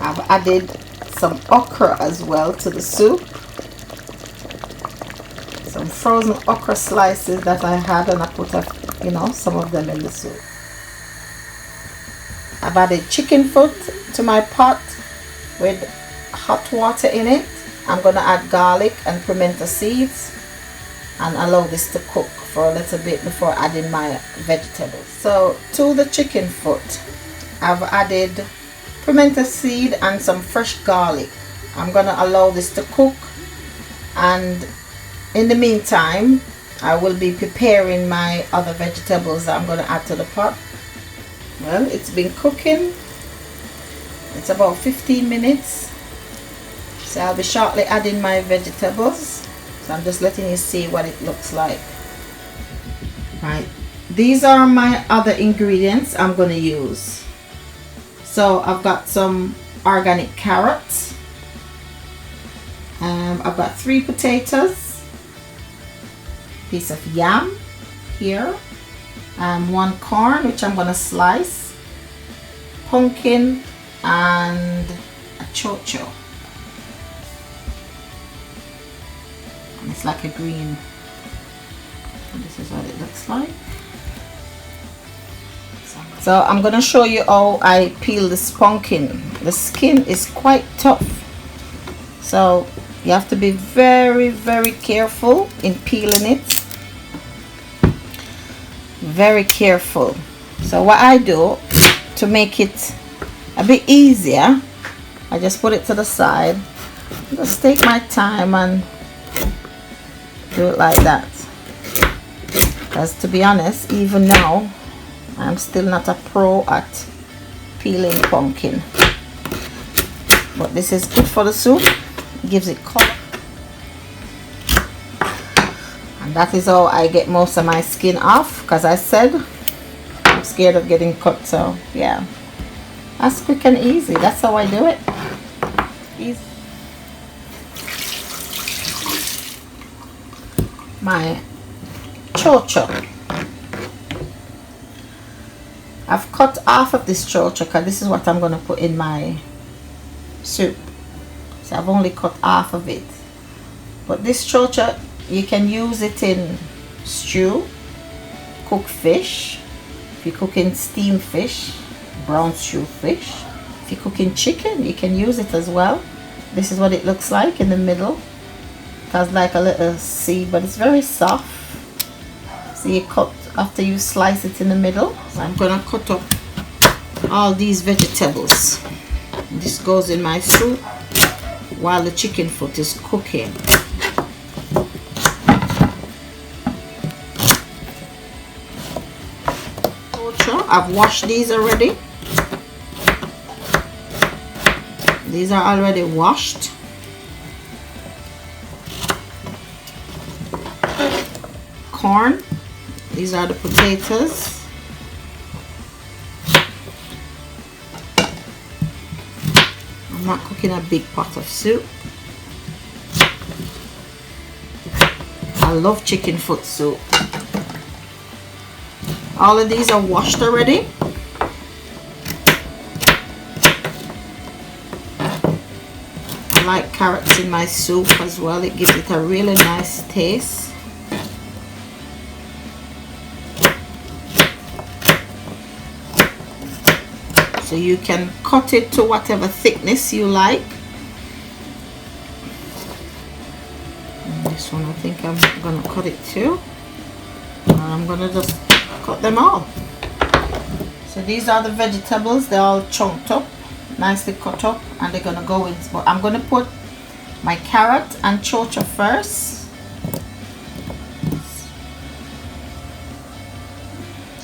I've added some okra as well to the soup. Some frozen okra slices that I had, and I put some of them in the soup. I've added chicken foot to my pot with hot water in it. I'm going to add garlic and pimento seeds and allow this to cook for a little bit before adding my vegetables. So to the chicken foot, I've added pimento seed and some fresh garlic. I'm going to allow this to cook, and in the meantime I will be preparing my other vegetables that I'm going to add to the pot. Well, it's been cooking. It's about 15 minutes. So I'll be shortly adding my vegetables. So I'm just letting you see what it looks like. Right. These are my other ingredients I'm going to use. So I've got some organic carrots. I've got 3 potatoes. Piece of yam here. 1 corn, which I'm going to slice. Pumpkin and a chocho. And it's like a green. And this is what it looks like. So I'm going to show you how I peel this pumpkin. The skin is quite tough, so you have to be very, very careful in peeling it. Very careful. So what I do to make it a bit easier, I just put it to the side. Just take my time and do it like that. Because to be honest, even now I'm still not a pro at peeling pumpkin, but this is good for the soup. It gives it color, and that is how I get most of my skin off, because I said I'm scared of getting cut. So yeah, that's quick and easy. That's how I do it. Easy. My chocho, I've cut half of this chocho because this is what I'm going to put in my soup. So I've only cut half of it. But this chocho, you can use it in stew, cooked fish. If you're cooking steamed fish, brown stew fish. If you're cooking chicken, you can use it as well. This is what it looks like in the middle. It has like a little seed, but it's very soft. So you cut after you slice it in the middle. So I'm gonna cut up all these vegetables. This goes in my soup while the chicken foot is cooking. I've washed these already. These are already washed. Corn. These are the potatoes. I'm not cooking a big pot of soup. I love chicken foot soup. All of these are washed already. I like carrots in my soup as well. It gives it a really nice taste. So you can cut it to whatever thickness you like. And this one I think I'm gonna cut it too. And I'm gonna just cut them all. So these are the vegetables. They're all chunked up, nicely cut up, and they're gonna go in. But I'm gonna put my carrot and chocho first.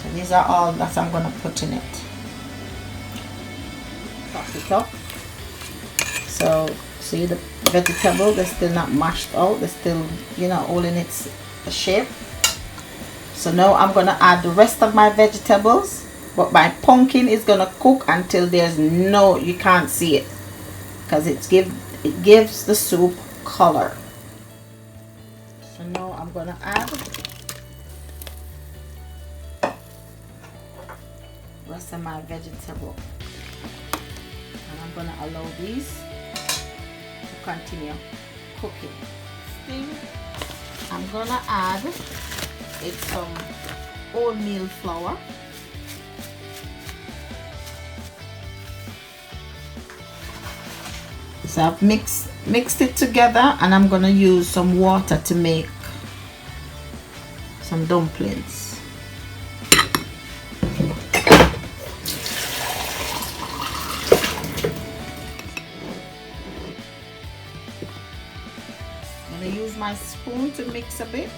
So these are all that I'm gonna put in it. Pop it up. So see the vegetable, they're still not mashed out. They're still, you know, all in its shape. So now I'm gonna add the rest of my vegetables, but my pumpkin is gonna cook until there's no, you can't see it, because it gives the soup color. So now I'm gonna add the rest of my vegetable, and I'm I'm gonna allow these to continue cooking. Thing I'm gonna add is some wholemeal flour. So I've mixed it together, and I'm gonna use some water to make some dumplings. I'm gonna use my spoon to mix a bit.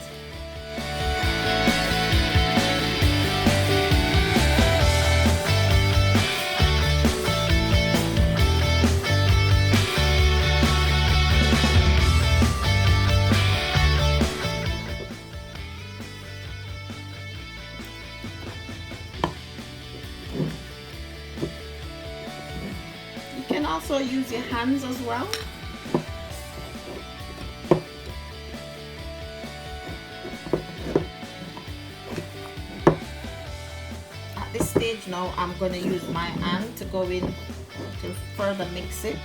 You can also use your hands as well. At this stage now, I'm going to use my hand to go in to further mix it.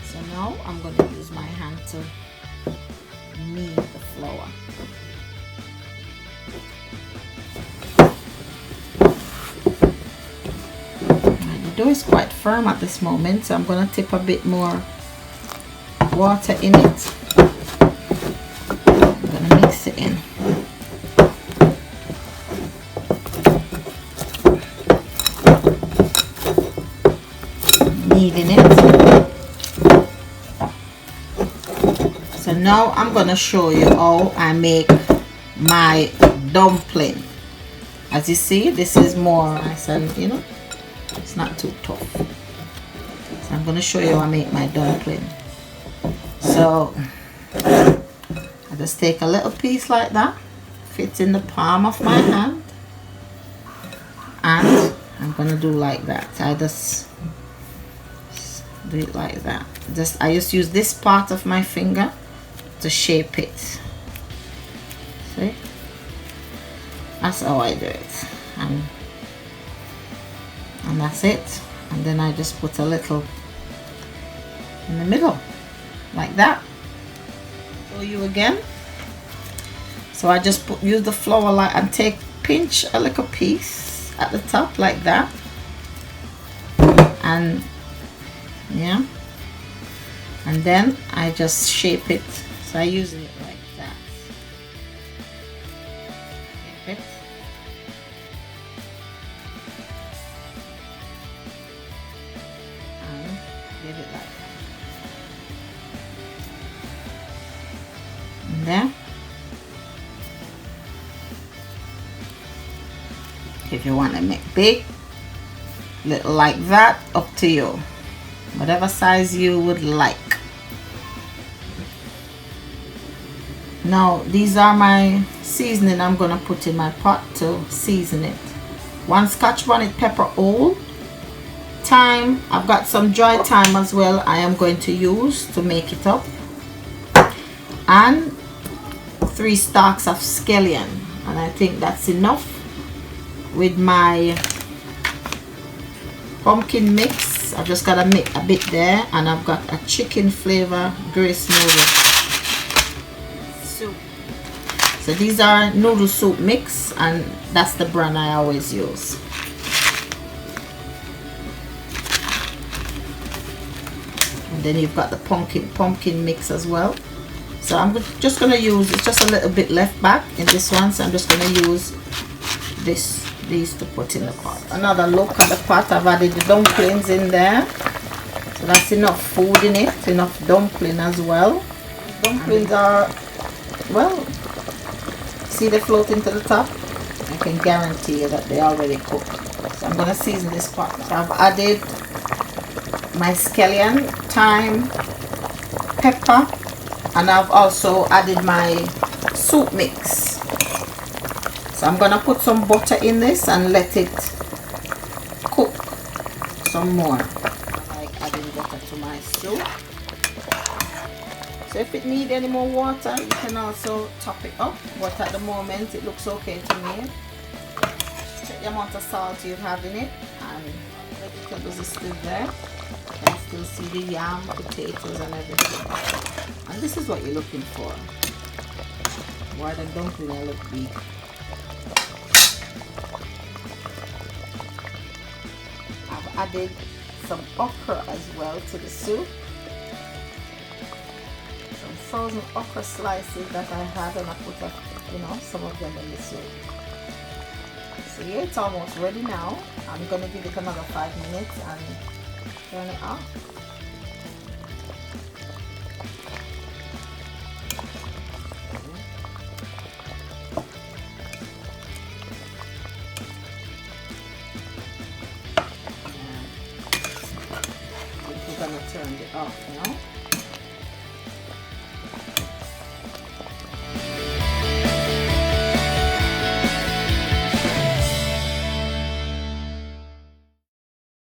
So now I'm going to use my hand to knead the flour. The dough is quite firm at this moment, so I'm going to tip a bit more water in it. I'm going to mix it in. Kneading it. So now I'm going to show you how I make my dumpling. As you see, this is more nice and, you know, it's not too tough. So I'm going to show you how I make my dumpling. So I just take a little piece like that, fits in the palm of my hand, and I'm going to do like that. I just do it like that. I just use this part of my finger to shape it. See? That's how I do it. And that's it. And then I just put a little in the middle like that. Show you again. So I just use the flour like and pinch a little piece at the top like that, and yeah, and then I just shape it. So I use it like that. Shape it. Get it like that. And there. If you want to make big, little like that, up to you. Whatever size you would like. Now these are my seasoning I'm gonna put in my pot to season it. 1 Scotch bonnet pepper whole. Thyme, I've got some dry thyme as well I am going to use to make it up, and 3 stalks of scallion, and I think that's enough with my pumpkin mix. I've just got to make a bit there, and I've got a chicken flavor grace noodle soup. So these are noodle soup mix, and that's the brand I always use. Then you've got the pumpkin mix as well. So I'm just going to use, it's just a little bit left back in this one, so I'm just going to use these to put in the pot. Another look at the pot. I've added the dumplings in there, so that's enough food in it, enough dumpling as well. Dumplings are, well, see they float into the top? I can guarantee you that they already cooked. So I'm going to season this pot. So I've added my scallion, thyme, pepper, and I've also added my soup mix. So I'm gonna put some butter in this and let it cook some more. I like adding butter to my soup. So if it needs any more water, you can also top it up, but at the moment it looks okay to me. Check the amount of salt you have in it, and the vegetables are still there. still see the yam, potatoes and everything. And this is what you're looking for. Why the dumpling will look big. I've added some okra as well to the soup. Some frozen okra slices that I had, and I put up, some of them in the soup. So yeah, it's almost ready now. I'm gonna give it another 5 minutes and turn it off. We're gonna turn it off now.